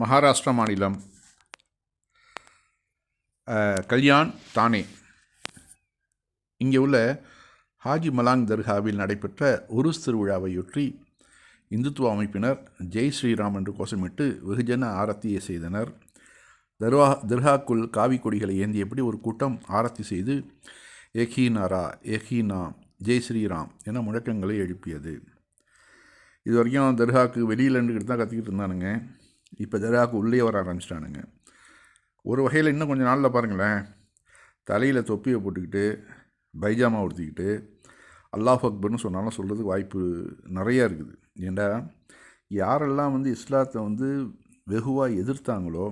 மகாராஷ்டிரா மாநிலம் கல்யாண் தானே இங்கே உள்ள ஹாஜி மலாங் தர்காவில் நடைபெற்ற உருஸ் திருவிழாவையொற்றி இந்துத்துவ அமைப்பினர் ஜெய் ஸ்ரீராம் என்று கோஷமிட்டு வெகுஜன ஆரத்தியை செய்தனர். தர்காக்குள் காவி கொடிகளை ஏந்தியபடி ஒரு கூட்டம் ஆரத்தி செய்து ஏகி நாரா ஏகி நாம் ஜெய் ஸ்ரீராம் என முழக்கங்களை எழுப்பியது. இது வரைக்கும் தர்காவுக்கு வெளியில் நின்றுக்கிட்டு தான் கத்திக்கிட்டு இருந்தானுங்க. இப்போ தர்காவுக்கு உள்ளே வர ஆரம்பிச்சிட்டானுங்க. ஒரு வகையில் இன்னும் கொஞ்சம் நாளில் பாருங்களேன், தலையில் தொப்பியை போட்டுக்கிட்டு பைஜாமா உடுத்திக்கிட்டு அல்லாஹ் அக்பர்னு சொன்னாலும் சொல்கிறதுக்கு வாய்ப்பு நிறையா இருக்குது. ஏண்டா யாரெல்லாம் இஸ்லாத்தை வெகுவாக எதிர்த்தாங்களோ,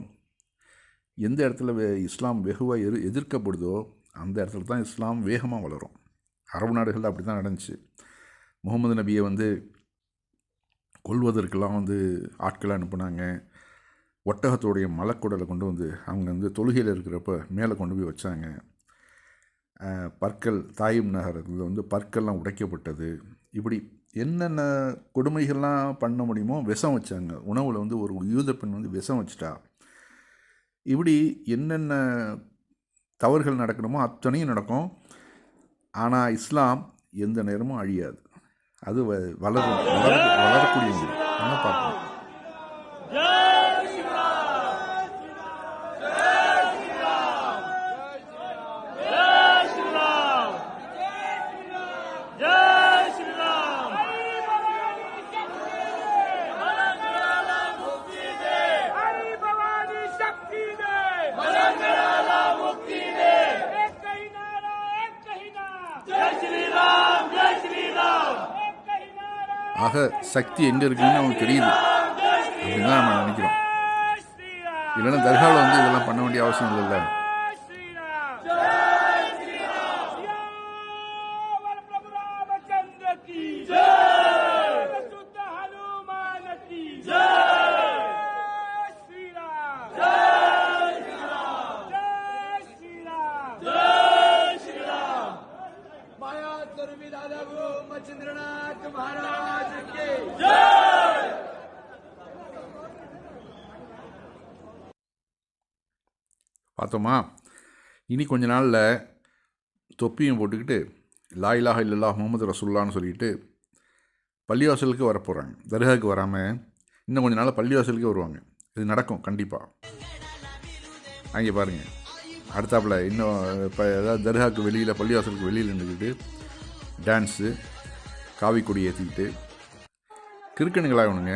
எந்த இடத்துல இஸ்லாம் வெகுவாக எதிர்க்கப்படுதோ அந்த இடத்துல தான் இஸ்லாம் வேகமாக வளரும். அரபு நாடுகளில் அப்படி தான் நடந்துச்சு. முகமது நபியை கொல்வதற்கெல்லாம் ஆட்களை அனுப்புனாங்க. ஒட்டகத்தோடைய மலக்குடலை கொண்டு அவங்க தொழுகையில் இருக்கிறப்ப மேலே கொண்டு போய் வச்சாங்க. பற்கள் தாயிம் நகரத்தில் பற்கள்லாம் உடைக்கப்பட்டது. இப்படி என்னென்ன கொடுமைகள்லாம் பண்ண முடியுமோ விஷம் வச்சாங்க. உணவில் ஒரு யூத பெண் விஷம் வச்சிட்டா. இப்படி என்னென்ன தவறுகள் நடக்கணுமோ அத்தனையும் நடக்கும். ஆனால் இஸ்லாம் எந்த நேரமும் அழியாது. அது வளரக்கூடிய நல்லா பார்க்கணும். ஆக சக்தி எங்கே இருக்குன்னு அவனுக்கு தெரியுது அப்படின்னு தான் நம்ம நினைக்கிறோம். இல்லைன்னா தர்காவில் இதெல்லாம் பண்ண வேண்டிய அவசியம் இல்லைல்ல. பார்த்தோமா? இனி கொஞ்ச நாளில் தொப்பியும் போட்டுக்கிட்டு லா இலாஹா இல்லல்லாஹ் முஹம்மது ரசூலுல்லாஹ்னு சொல்லிட்டு பள்ளிவாசலுக்கு வரப்போகிறாங்க. தர்காவுக்கு வராமல் இன்னும் கொஞ்ச நாளில் பள்ளிவாசலுக்கு வருவாங்க. இது நடக்கும் கண்டிப்பாக. அங்கே பாருங்கள், அடுத்தாப்பில் இன்னும் இப்போ ஏதாவது தர்காவுக்கு வெளியில் பள்ளிவாசலுக்கு வெளியில் நின்றுக்கிட்டு டான்ஸு காவி கொடி ஏற்றிக்கிட்டு கிறுக்கணுங்களா இவனுங்க.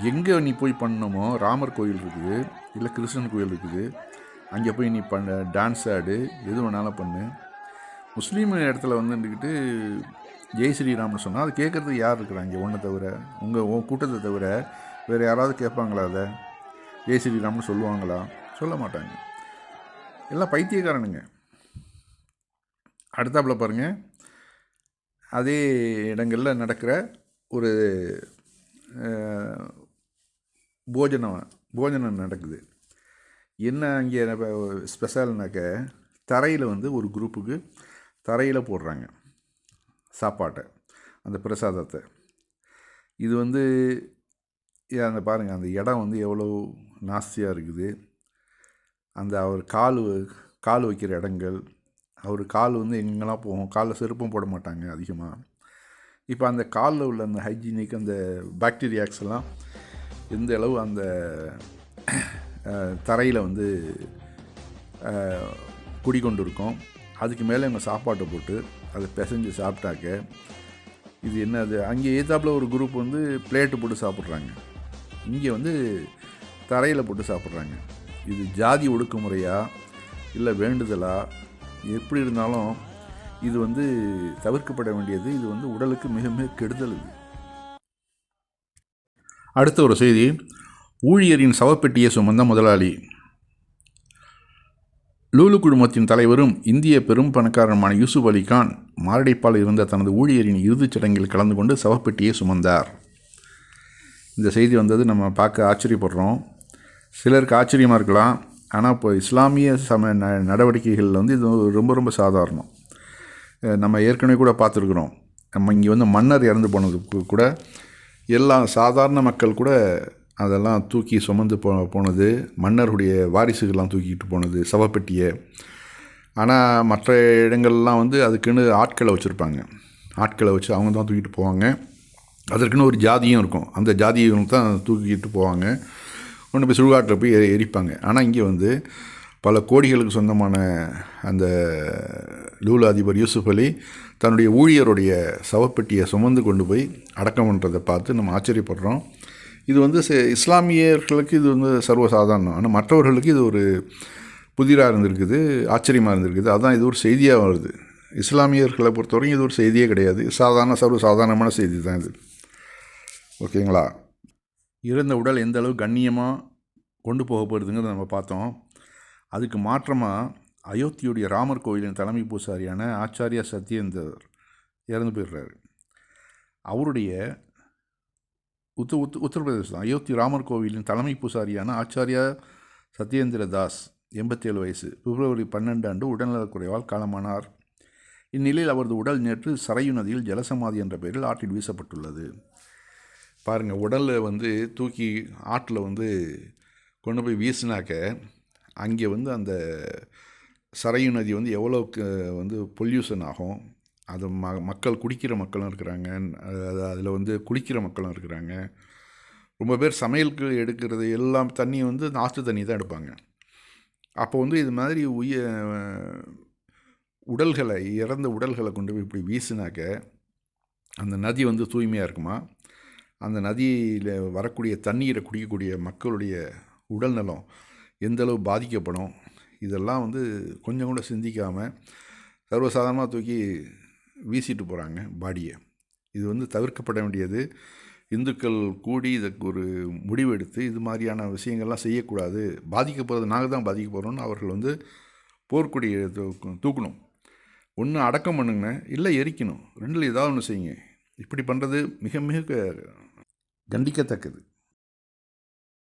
எங்கே நீ போய் பண்ணணுமோ, ராமர் கோயில் இருக்குது இல்லை கிருஷ்ணன் கோயில் இருக்குது, அங்கே போய் நீ டான்ஸ் ஆடு, எது வேணாலும் பண்ணு. முஸ்லீம் இடத்துல இருந்துக்கிட்டு ஜெய் ஸ்ரீராம்னு சொன்னால் அது கேட்குறதுக்கு யார் இருக்கிறாங்க? உன்னை தவிர, உன் கூட்டத்தை தவிர வேறு யாராவது கேட்பாங்களா? அதை ஜெய் ஸ்ரீராம்னு சொல்லுவாங்களா? சொல்ல மாட்டாங்க. எல்லாம் பைத்தியக்காரனுங்க. அடுத்தாப்பில் பாருங்கள், அதே இடங்களில் நடக்கிற ஒரு போஜனம் நடக்குது. என்ன அங்கே ஸ்பெஷல்னாக்க தரையில் ஒரு குரூப்புக்கு தரையில் போடுறாங்க சாப்பாட்டை, அந்த பிரசாதத்தை. இது அந்த பாருங்கள், அந்த இடம் எவ்வளோ நாஸ்தியாக இருக்குது. அந்த அவர் கால் வைக்கிற இடங்கள், அவர் கால் எங்கெங்கெல்லாம் போகும், காலில் செருப்பும் போட மாட்டாங்க அதிகமாக. இப்போ அந்த காலில் உள்ள அந்த ஹைஜீனிக், அந்த பாக்டீரியாக்ஸ் எல்லாம் எந்த அளவு அந்த தரையில் குடிக்கொண்டு இருக்கும். அதுக்கு மேலே இவங்க சாப்பாட்டை போட்டு அதை பிசைஞ்சு சாப்பிட்டாக்க இது என்னது? அங்கே ஏத்தாப்பில் ஒரு குரூப் பிளேட்டு போட்டு சாப்பிட்றாங்க, இங்கே தரையில் போட்டு சாப்பிட்றாங்க. இது ஜாதி ஒடுக்குமுறையா இல்லை வேண்டுதலா? எப்படி இருந்தாலும் இது தவிர்க்கப்பட வேண்டியது. இது உடலுக்கு மிக மிக கெடுதல். இது அடுத்த ஒரு செய்தி. ஊழியரின் சவப்பெட்டியை சுமந்த முதலாளி. லூலு குழுமத்தின் தலைவரும் இந்திய பெரும் பணக்காரருமான யூசுப் அலி கான் மாரடைப்பால் இருந்த தனது ஊழியரின் இறுதிச் சடங்கில் கலந்து கொண்டு சவப்பெட்டியை சுமந்தார். இந்த செய்தி நம்ம பார்க்க ஆச்சரியப்படுறோம். சிலருக்கு ஆச்சரியமாக இருக்கலாம். ஆனால் இப்போ இஸ்லாமிய நடவடிக்கைகளில் இது ரொம்ப ரொம்ப சாதாரணம். நம்ம ஏற்கனவே கூட பார்த்துருக்குறோம். நம்ம இங்கே மன்னர் இறந்து போனதுக்கு கூட எல்லா சாதாரண மக்கள் கூட அதெல்லாம் தூக்கி சுமந்து போனது, மன்னருடைய வாரிசுகள்லாம் தூக்கிட்டு போனது சவப்பெட்டியை. ஆனால் மற்ற இடங்கள்லாம் வந்து அதுக்குன்னு ஆட்களை வச்சுருப்பாங்க. ஆட்களை வச்சு அவங்க தான் தூக்கிட்டு போவாங்க. அதற்குன்னு ஒரு ஜாதியும் இருக்கும். அந்த ஜாதியும் தான் தூக்கிட்டு போவாங்க, கொண்டு போய் சுடுகாட்டில் போய் எரிப்பாங்க. ஆனால் இங்கே வந்து பல கோடிகளுக்கு சொந்தமான அந்த லூலா அதிபர் யூசுப் அலி தன்னுடைய ஊழியருடைய சவப்பெட்டியை சுமந்து கொண்டு போய் அடக்கம் பண்ணுறதை பார்த்து நம்ம ஆச்சரியப்படுறோம். இது வந்து இஸ்லாமியர்களுக்கு இது வந்து சர்வசாதாரணம். ஆனால் மற்றவர்களுக்கு இது ஒரு புதிராக இருந்திருக்குது, ஆச்சரியமாக இருந்திருக்குது. அதுதான் இது ஒரு செய்தியாக வருது. இஸ்லாமியர்களை பொறுத்தவரைக்கும் இது ஒரு செய்தியே கிடையாது, சர்வசாதாரணமான செய்தி தான் இது. ஓகேங்களா? இறந்த உடல் எந்த அளவு கண்ணியமாக கொண்டு போகப்படுதுங்கிறத நம்ம பார்த்தோம். அதுக்கு மாற்றமாக அயோத்தியுடைய ராமர் கோயிலின் தலைமை பூசாரியான ஆச்சாரியா சத்யேந்தர் இறந்து போயிடுறாரு. அவருடைய உத்தரப்பிரதேசம் அயோத்தி ராமர் கோவிலின் தலைமை பூசாரியான ஆச்சாரியா சத்யேந்திர தாஸ் 87 வயசு, பிப்ரவரி 12 அன்று உடல்நலக்குறைவால் காலமானார். இந்நிலையில் அவரது உடல் நேற்று சரையு நதியில் ஜலசமாதி என்ற பெயரில் ஆற்றில் வீசப்பட்டுள்ளது. பாருங்கள், உடலில் வந்து தூக்கி ஆற்றில் வந்து கொண்டு போய் வீசினாக்க அங்கே வந்து அந்த சரையு நதி வந்து எவ்வளோக்கு வந்து பொல்யூஷன் ஆகும். அது மக்கள் குடிக்கிற மக்களும் இருக்கிறாங்க, அதில் வந்து குளிக்கிற மக்களும் இருக்கிறாங்க. ரொம்ப பேர் சமையலுக்கு எடுக்கிறது எல்லாம் தண்ணி வந்து ஆற்று தண்ணி தான் எடுப்பாங்க. அப்போ வந்து இது மாதிரி உடல்களை, இறந்த உடல்களை கொண்டு போய் இப்படி வீசினாக்க அந்த நதி வந்து தூய்மையாக இருக்குமா? அந்த நதியில் வரக்கூடிய தண்ணீரை குடிக்கக்கூடிய மக்களுடைய உடல் நலம் எந்தளவு பாதிக்கப்படும்? இதெல்லாம் வந்து கொஞ்சம் கூட சிந்திக்காமல் சர்வசாதாரணமாக தூக்கி வீசிட்டு போகிறாங்க பாடியை. இது வந்து தவிர்க்கப்பட வேண்டியது. இந்துக்கள் கூடி இதற்கு ஒரு முடிவெடுத்து இது மாதிரியான விஷயங்கள்லாம் செய்யக்கூடாது. பாதிக்கப்படுறது நாங்கள் தான் பாதிக்கப்படுறோன்னு அவர்கள் வந்து போர்க்கொடியை தூக்கணும். ஒன்று அடக்கம் பண்ணுங்க, இல்லை எரிக்கணும். ரெண்டில் ஏதாவது ஒன்று செய்யுங்க. இப்படி பண்ணுறது மிக மிக கண்டிக்கத்தக்கது.